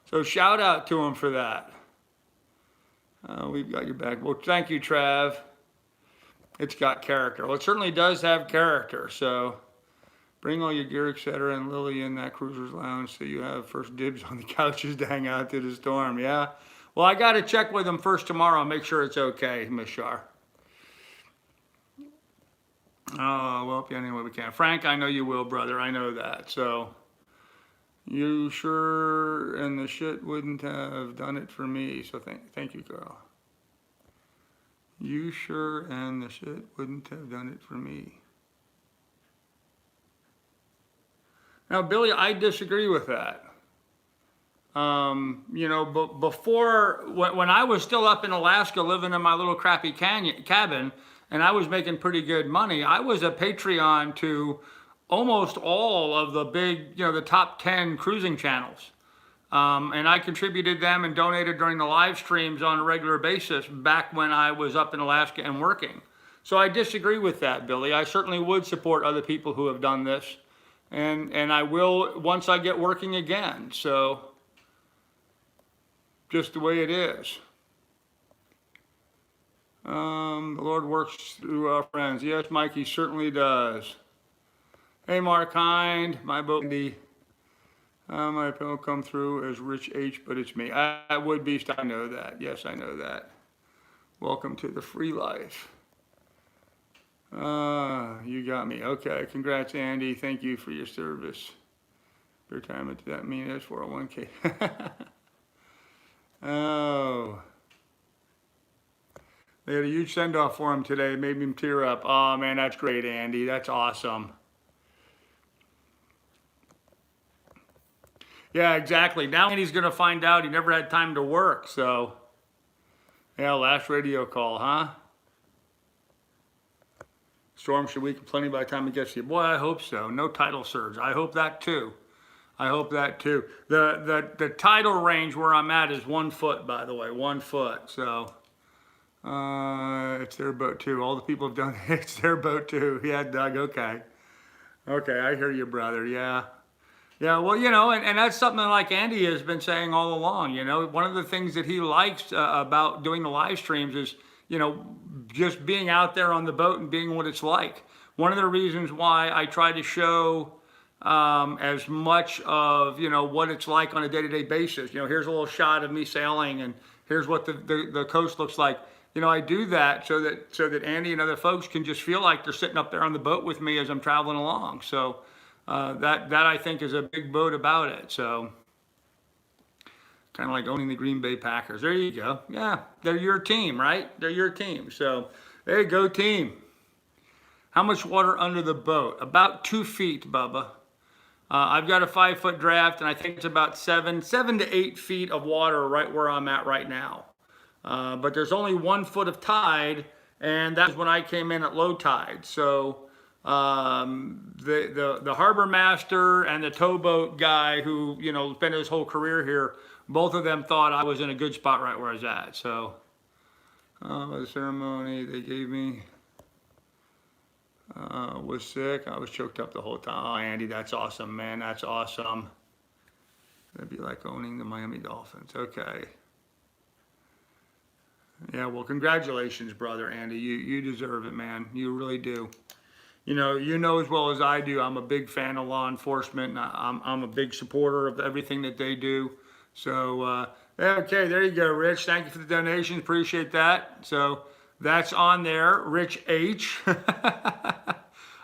So shout out to him for that. We've got your back. Well, thank you, Trav. It's got character. Well, it certainly does have character. So bring all your gear, etc., and Lily in that cruiser's lounge so you have first dibs on the couches to hang out through the storm. Yeah. Well, I got to check with them first tomorrow and make sure it's okay, Miss Shar. Oh, well, yeah, anyway, we can. Frank, I know you will, brother. I know that. So you sure and the shit wouldn't have done it for me. So thank you, girl. You sure and the shit wouldn't have done it for me. Now, Billy, I disagree with that. You know, before, when I was still up in Alaska living in my little crappy cabin, and I was making pretty good money, I was a Patreon to almost all of the big, you know, the top 10 cruising channels. And I contributed them and donated during the live streams on a regular basis back when I was up in Alaska and working. So I disagree with that, Billy. I certainly would support other people who have done this. And I will once I get working again. So just the way it is. The Lord works through our friends. Yes, Mike, he certainly does. Hey, Mark Hind, my boat, my pill come through as Rich H, but it's me. I would be, I know that. Yes, I know that. Welcome to the free life. You got me. Okay, congrats, Andy. Thank you for your service. Retirement, does that mean it's 401k? Oh. They had a huge send-off for him today. Made him tear up. Oh, man, that's great, Andy. That's awesome. Yeah, exactly. Now Andy's going to find out he never had time to work, so. Yeah, last radio call, huh? Storm should weaken plenty by the time it gets to you. Boy, I hope so. No tidal surge. I hope that too. I hope that too. The tidal range where I'm at is 1 foot, by the way, 1 foot. So it's their boat too. All the people have done it. It's their boat too. Yeah, Doug. Okay. Okay, I hear you, brother. Yeah. Yeah, well, you know, and that's something like Andy has been saying all along. You know, one of the things that he likes about doing the live streams is, you know, just being out there on the boat and being what it's like. One of the reasons why I try to show as much of, you know, what it's like on a day-to-day basis. You know, here's a little shot of me sailing, and here's what the coast looks like. You know, I do that so that Andy and other folks can just feel like they're sitting up there on the boat with me as I'm traveling along. So that I think is a big boat about it. So kind of like owning the Green Bay Packers. There you go. Yeah, they're your team, right? They're your team. So there you go, team. How much water under the boat? About 2 feet, Bubba. I've got a 5-foot draft, and I think it's about 7 to 8 feet of water right where I'm at right now. But there's only 1 foot of tide, and that's when I came in at low tide. So the harbor master and the towboat guy who, you know, spent his whole career here, both of them thought I was in a good spot right where I was at. So the ceremony they gave me was sick. I was choked up the whole time. Oh, Andy, that's awesome, man. That's awesome. That'd be like owning the Miami Dolphins. Okay. Yeah, well, congratulations, brother Andy. You deserve it, man. You really do. You know as well as I do, I'm a big fan of law enforcement. And I'm a big supporter of everything that they do. So, okay, there you go, Rich. Thank you for the donations. Appreciate that. So that's on there, Rich H.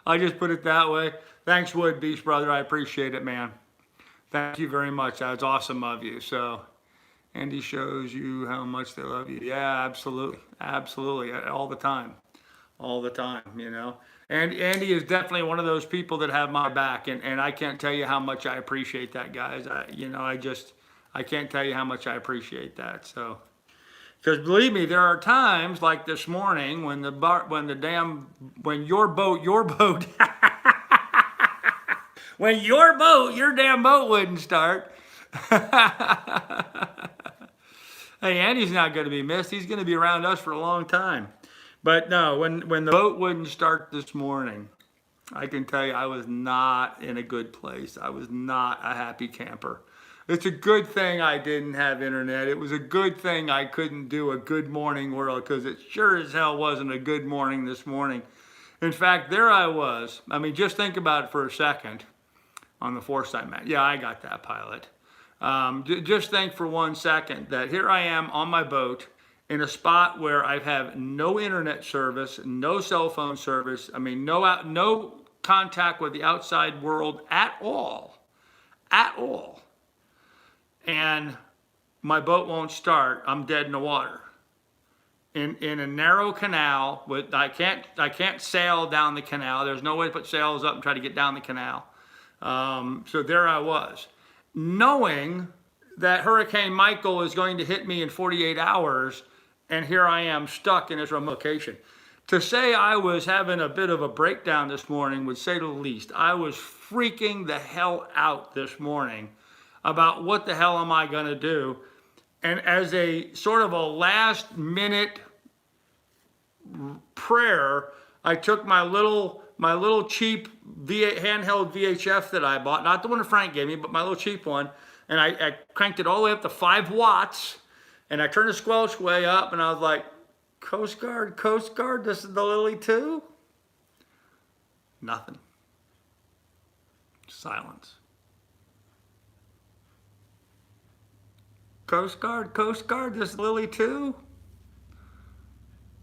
I just put it that way. Thanks, Wood Beast, brother. I appreciate it, man. Thank you very much. That's awesome of you. So, Andy shows you how much they love you. Yeah, absolutely. Absolutely. All the time. All the time, you know. And Andy is definitely one of those people that have my back. And I can't tell you how much I appreciate that, guys. I can't tell you how much I appreciate that. So, because believe me, there are times like this morning when your boat, when your damn boat wouldn't start. Hey, Andy's not going to be missed. He's going to be around us for a long time. But no, when the boat wouldn't start this morning, I can tell you I was not in a good place. I was not a happy camper. It's a good thing I didn't have internet. It was a good thing I couldn't do a good morning world, because it sure as hell wasn't a good morning this morning. In fact, there I was. I mean, just think about it for a second on the foresight map. Yeah, I got that, pilot. Just think for 1 second that here I am on my boat in a spot where I have no internet service, no cell phone service. I mean, no contact with the outside world at all. And my boat won't start. I'm dead in the water. In a narrow canal with I can't sail down the canal. There's no way to put sails up and try to get down the canal. So there I was, knowing that Hurricane Michael is going to hit me in 48 hours, and here I am stuck in this remote location. To say I was having a bit of a breakdown this morning would say the least. I was freaking the hell out this morning about what the hell am I going to do. And as a sort of a last minute prayer, I took my little cheap handheld VHF that I bought, not the one that Frank gave me, but my little cheap one, and I cranked it all the way up to 5 watts, and I turned the squelch way up, and I was like, Coast Guard, this is the Lily 2? Nothing. Silence. Coast Guard, this is Lily 2?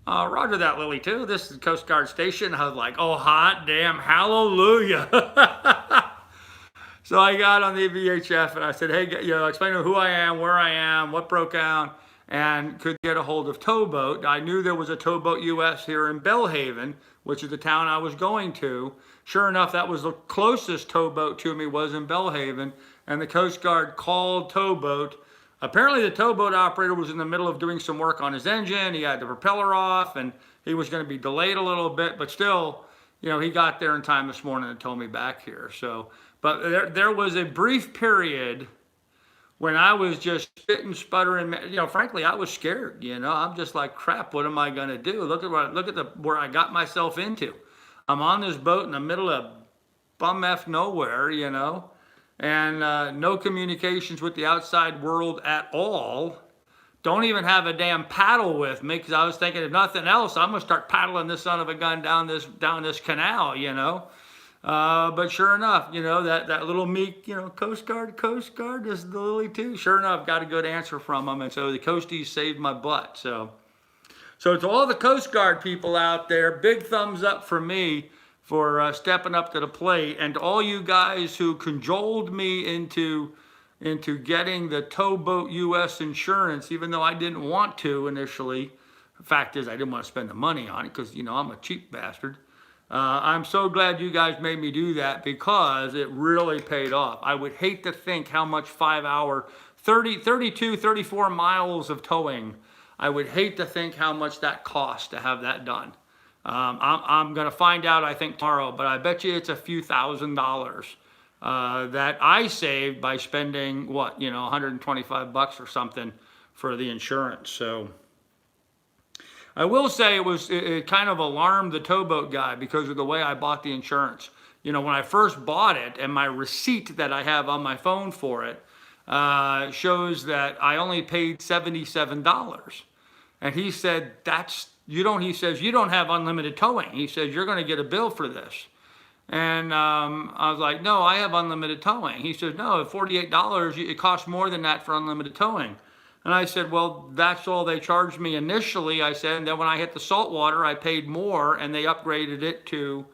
Roger that, Lily 2. This is Coast Guard station. I was like, oh, hot damn, hallelujah. So I got on the VHF and I said, hey, explain to who I am, where I am, what broke down, and could get a hold of Towboat. I knew there was a Towboat US here in Bellhaven, which is the town I was going to. Sure enough, that was the closest towboat to me, was in Bellhaven, and the Coast Guard called Towboat. Apparently the towboat operator was in the middle of doing some work on his engine. He had the propeller off and he was going to be delayed a little bit, but still, he got there in time this morning and told me back here. So, but there was a brief period when I was just spitting, sputtering. Frankly, I was scared. I'm just like, crap, what am I going to do? Look at where I got myself into. I'm on this boat in the middle of bum F nowhere, and no communications with the outside world at all. Don't even have a damn paddle with me, because I was thinking, if nothing else, I'm gonna start paddling this son of a gun down this canal, But sure enough, that little meek, Coast Guard, this is the Lily 2. Sure enough, got a good answer from them, and so the Coasties saved my butt. So to all the Coast Guard people out there, big thumbs up for me for stepping up to the plate, and all you guys who cajoled me into getting the Towboat US insurance, even though I didn't want to initially. The fact is, I didn't want to spend the money on it because, I'm a cheap bastard. I'm so glad you guys made me do that, because it really paid off. I would hate to think how much 5-hour, 34 miles of towing, I would hate to think how much that cost to have that done. I'm going to find out, I think, tomorrow, but I bet you it's a few $1,000s that I saved by spending, $125 or something for the insurance. So I will say it kind of alarmed the towboat guy because of the way I bought the insurance. When I first bought it, and my receipt that I have on my phone for it shows that I only paid $77. And he said, he says, you don't have unlimited towing. He says, you're going to get a bill for this. And I was like, no, I have unlimited towing. He says, no, $48, it costs more than that for unlimited towing. And I said, well, that's all they charged me initially. I said, and then when I hit the saltwater, I paid more, and they upgraded it to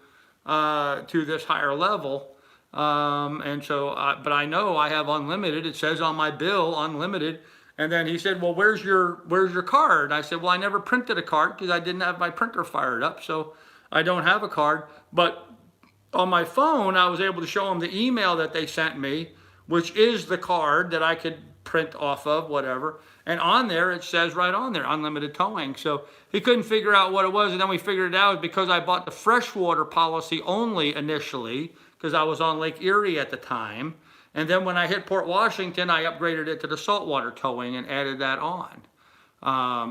to this higher level. And so, but I know I have unlimited. It says on my bill, unlimited. And then he said, well, where's your card? I said, well, I never printed a card because I didn't have my printer fired up. So I don't have a card. But on my phone, I was able to show him the email that they sent me, which is the card that I could print off of, whatever. And on there, it says right on there, unlimited towing. So he couldn't figure out what it was. And then we figured it out because I bought the freshwater policy only initially, because I was on Lake Erie at the time. And then when I hit Port Washington, I upgraded it to the saltwater towing and added that on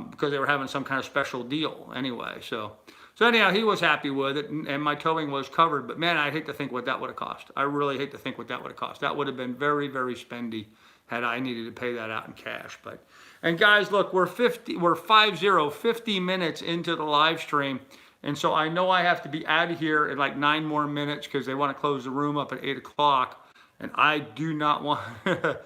because they were having some kind of special deal anyway. So anyhow, he was happy with it, and my towing was covered. But man, I hate to think what that would have cost. I really hate to think what that would have cost. That would have been very, very spendy had I needed to pay that out in cash. And guys, look, we're 50 minutes into the live stream. And so I know I have to be out of here in like 9 more minutes because they want to close the room up at 8 o'clock. And I do not want to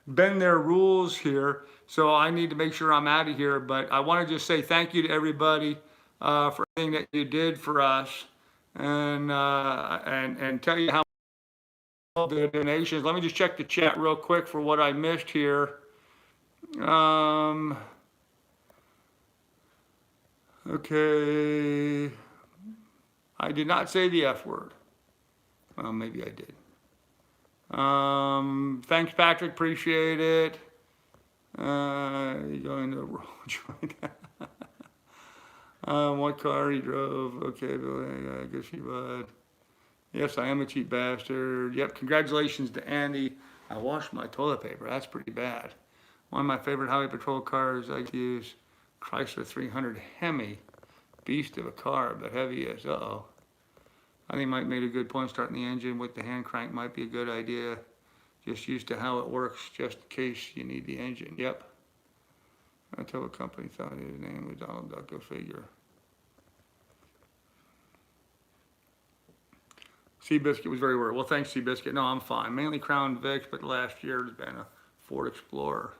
bend their rules here. So I need to make sure I'm out of here. But I want to just say thank you to everybody for everything that you did for us. And tell you how much the donations. Let me just check the chat real quick for what I missed here. Okay. I did not say the F word. Well, maybe I did. Thanks, Patrick. Appreciate it. You going to roll joint? What car he drove? Okay, I guess he would. Yes, I am a cheap bastard. Yep, congratulations to Andy. I washed my toilet paper. That's pretty bad. One of my favorite highway patrol cars I use, Chrysler 300 Hemi. Beast of a car, but heavy as, uh-oh. I think Mike made a good point. Starting the engine with the hand crank might be a good idea. Just used to how it works, just in case you need the engine. Yep. Until a company thought his name was Donald Duck, go figure. Seabiscuit was very worried. Well, thanks, Seabiscuit. No, I'm fine. Mainly Crown Vic, but last year has been a Ford Explorer.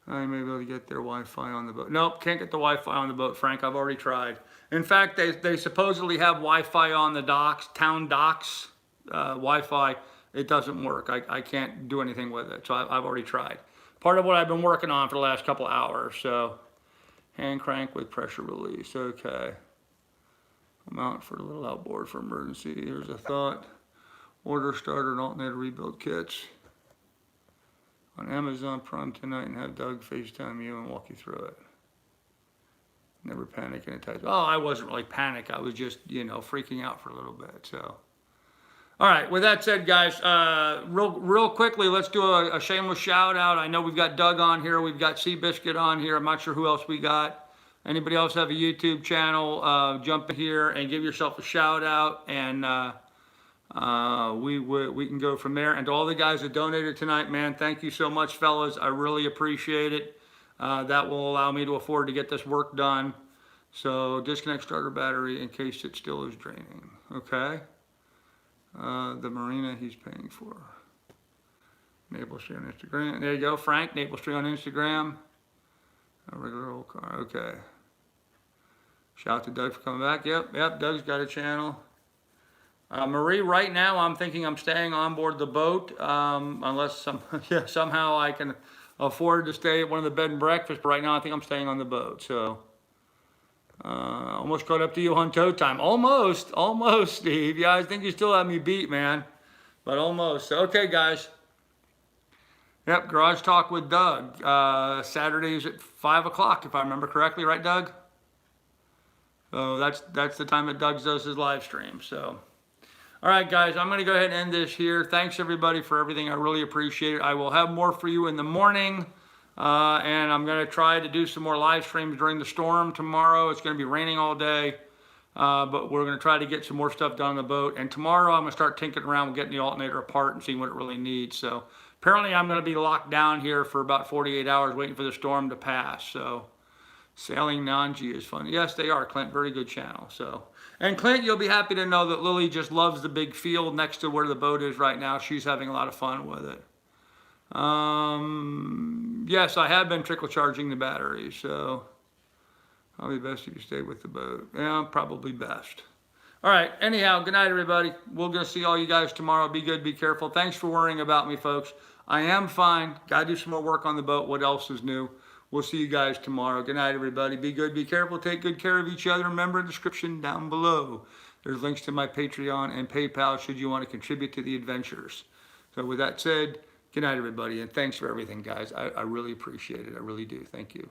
I may be able to get their Wi-Fi on the boat. Nope, can't get the Wi-Fi on the boat, Frank. I've already tried. In fact, they supposedly have Wi-Fi on the docks, town docks, Wi-Fi. It doesn't work. I can't do anything with it, so I've already tried. Part of what I've been working on for the last couple hours, so. Hand crank with pressure release, okay. Mount for a little outboard for emergency. Here's a thought. Order starter and alternator rebuild kits on Amazon Prime tonight and have Doug FaceTime you and walk you through it. Never panic in a tight. Oh, I wasn't really panic. I was just, freaking out for a little bit. So, all right. With that said, guys, real quickly, let's do a shameless shout out. I know we've got Doug on here. We've got Seabiscuit on here. I'm not sure who else we got. Anybody else have a YouTube channel? Jump in here and give yourself a shout out, and we can go from there. And to all the guys that donated tonight, man, thank you so much, fellas. I really appreciate it. That will allow me to afford to get this work done. So disconnect starter battery in case it still is draining. Okay. The marina he's paying for. Maple Street on Instagram. There you go, Frank. Maple Street on Instagram. A regular old car. Okay. Shout out to Doug for coming back. Yep. Doug's got a channel. Marie, right now I'm thinking I'm staying on board the boat unless somehow I can afford to stay at one of the bed and breakfasts. But right now I think I'm staying on the boat. So almost caught up to you on tow time. Almost, Steve. Yeah, I think you still have me beat, man. But almost. Okay, guys. Yep, Garage Talk with Doug. Saturdays at 5 o'clock, if I remember correctly, right, Doug? So that's the time that Doug does his live stream. So, all right, guys, I'm going to go ahead and end this here. Thanks, everybody, for everything. I really appreciate it. I will have more for you in the morning, and I'm going to try to do some more live streams during the storm tomorrow. It's going to be raining all day, but we're going to try to get some more stuff done on the boat. And tomorrow I'm going to start tinkering around with getting the alternator apart and seeing what it really needs. So apparently I'm going to be locked down here for about 48 hours waiting for the storm to pass. So Sailing Nanji is fun. Yes, they are, Clint. Very good channel. So, and Clint, you'll be happy to know that Lily just loves the big field next to where the boat is right now. She's having a lot of fun with it. Yes, I have been trickle charging the batteries. So probably best if you stay with the boat. Yeah, probably best. All right, anyhow, good night, everybody. We're going to see all you guys tomorrow. Be good, be careful. Thanks for worrying about me, folks. I am fine. Got to do some more work on the boat. What else is new? We'll see you guys tomorrow. Good night, everybody. Be good, be careful. Take good care of each other. Remember the description down below. There's links to my Patreon and PayPal should you want to contribute to the adventures. So with that said, good night, everybody, and thanks for everything, guys. I really appreciate it. I really do. Thank you.